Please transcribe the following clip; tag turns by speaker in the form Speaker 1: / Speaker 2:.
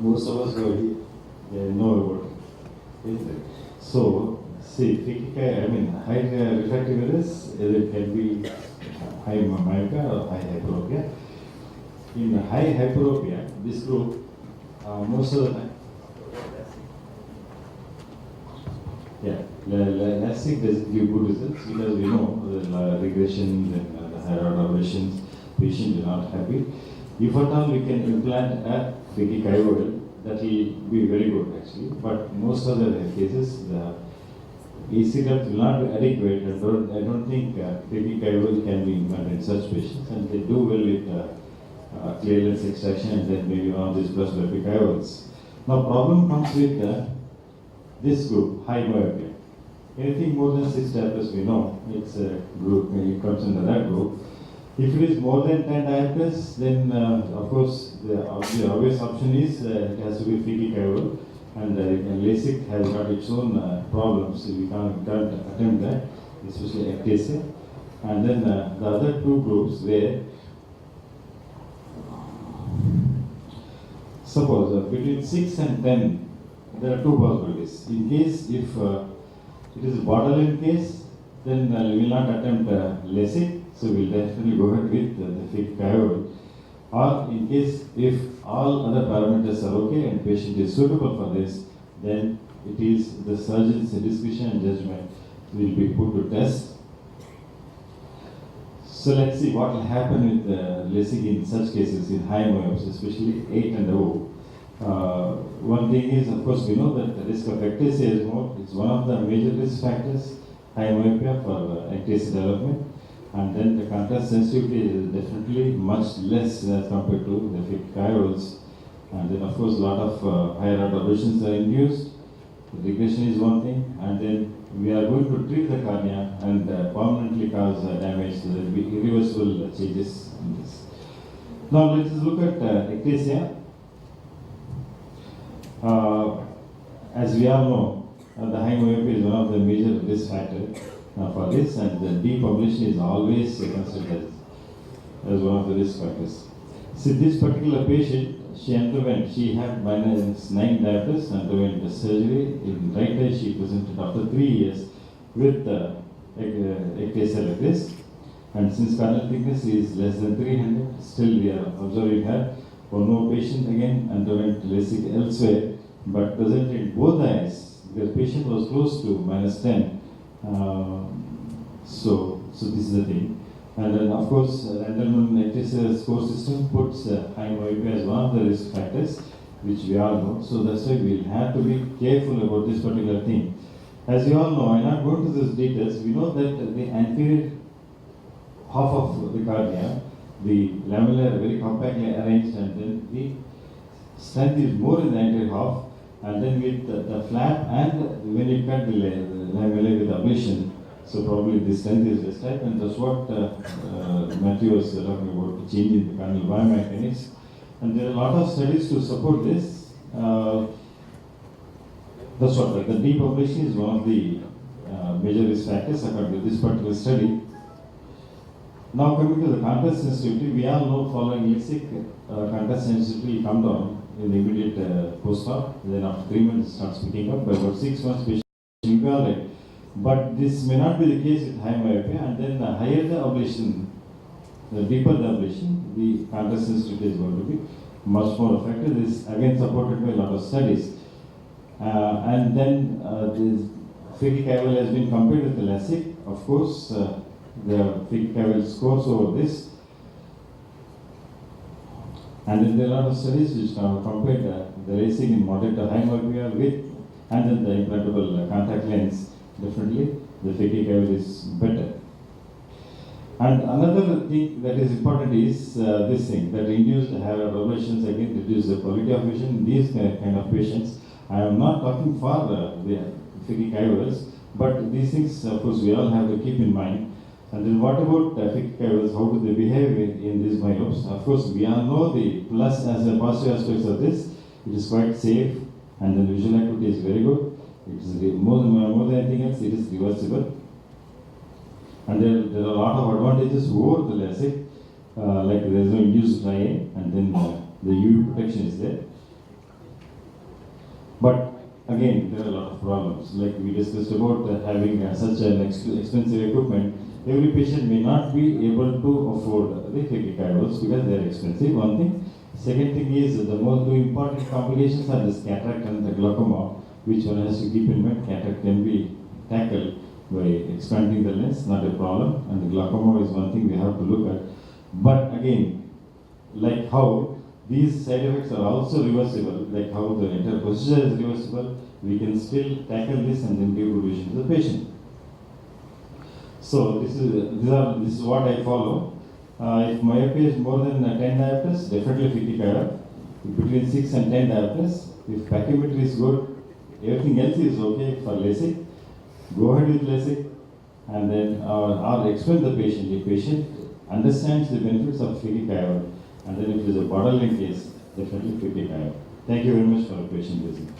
Speaker 1: most of us were here, they know about it. So, see, high refractive errors, it can be high myopia or high hyperopia. In high hyperopia, this group, most of the time, LASIK doesn't give good results because we know the regressions and the higher order aberrations, patients are not happy. If at all we can implant a PHAKIC IOL, that will be very good actually. But most of the cases, the ACReS will not be adequate, and I don't think PHAKIC IOL can be implanted in such patients, and they do well with clear lens extraction and then maybe one of these plus PHAKIC IOLs. Now problem comes with this group, high myopia. Anything more than 6 diopters, we know it's a group, it comes under that group. If it is more than 10 diopters, then of course the obvious option is it has to be PHAKIC IOL, and LASIK has got its own problems, so we can't attempt that, especially ACReS. And then the other two groups where suppose between 6 and 10, there are two possibilities. In case if it is a borderline case, then we will not attempt LASIK, so we will definitely go ahead with the PHAKIC IOL. Or in case if all other parameters are okay and patient is suitable for this, then it is the surgeon's discretion and judgment will be put to test. So let's see what will happen with LASIK in such cases in high myopes, especially 8 and above. One thing is, of course, we know that the risk of ACReS is more. It's one of the major risk factors, high myopia for ACReS development. And then the contrast sensitivity is definitely much less as compared to the PHAKIC IOLs. And then, of course, a lot of higher order aberrations are induced. The regression is one thing, and then we are going to treat the cornea and permanently cause damage, so there will be irreversible changes in this. Now, let us look at ACReS. As we all know, the high myopia is one of the major risk factors for this, and the depopulation is always considered as one of the risk factors. See, this particular patient, she had -9 diopters, underwent the surgery. In right eye, she presented after 3 years with ACReS like this. And since corneal thickness is less than 300, still we are observing her. One more patient again underwent LASIK elsewhere, but presented in both eyes. The patient was close to -10. So this is the thing. And then of course, Randall ACReS score system puts high myopia as one of the risk factors, which we all know. So that's why we'll have to be careful about this particular thing. As you all know, I'm not going to these details. We know that the anterior half of the cornea, the lamella are very compactly arranged, and then the strength is more in the anterior half, and then with the flap and when you cut the lamella with ablation, so probably the strength is less tight, and that's what Matthew was talking about, changing the corneal biomechanics. And there are a lot of studies to support this. That's what, the depopulation is one of the major risk factors according to this particular study. Now coming to the contrast sensitivity, we all know following LASIK, contrast sensitivity will come down in the immediate post-op. Then after 3 months it starts picking up. By about 6 months patient will be alright. But this may not be the case with high myopia, and then the higher the ablation, the deeper the ablation, the contrast sensitivity is going to be much more effective. This is again supported by a lot of studies. And then this PHAKIC IOL has been compared with the LASIK. Of course, the PHAKIC IOL scores over this. And then there are a lot of studies which compared the LASIK in moderate to high myopia with, and then the implantable contact lens. Definitely, the PHAKIC IOL is better. And another thing that is important is this thing, that induced higher aberrations again reduce the quality of vision in these kind of patients. I am not talking for the PHAKIC IOLs, but these things, of course, we all have to keep in mind. And then what about PHAKIC IOLs? How do they behave in these myopes? Of course, we all know the plus as the positive aspects of this. It is quite safe, and then visual acuity is very good. It is more than anything else, it is reversible. And there are a lot of advantages over the LASIK, like there is no induced dry eye, and then the UV protection is there. But again, there are a lot of problems. Like we discussed about having such an expensive equipment, every patient may not be able to afford the phakic IOLs because they are expensive. One thing. Second thing is the most important complications are this cataract and the glaucoma, which one has to keep in mind. Cataract can be tackled by expanding the lens, not a problem, and the glaucoma is one thing we have to look at. But again, like how these side effects are also reversible, like how the entire procedure is reversible, we can still tackle this and then give good vision to the patient. So this is what I follow. If myopia is more than 10 diopters, definitely phakic IOL. Between 6 and 10 diopters, if pachymetry is good, everything else is okay for LASIK, go ahead with LASIK, and then or explain the patient. The patient understands the benefits of phakic IOL, and then if it is a borderline case, definitely phakic IOL. Thank you very much for your patient listening.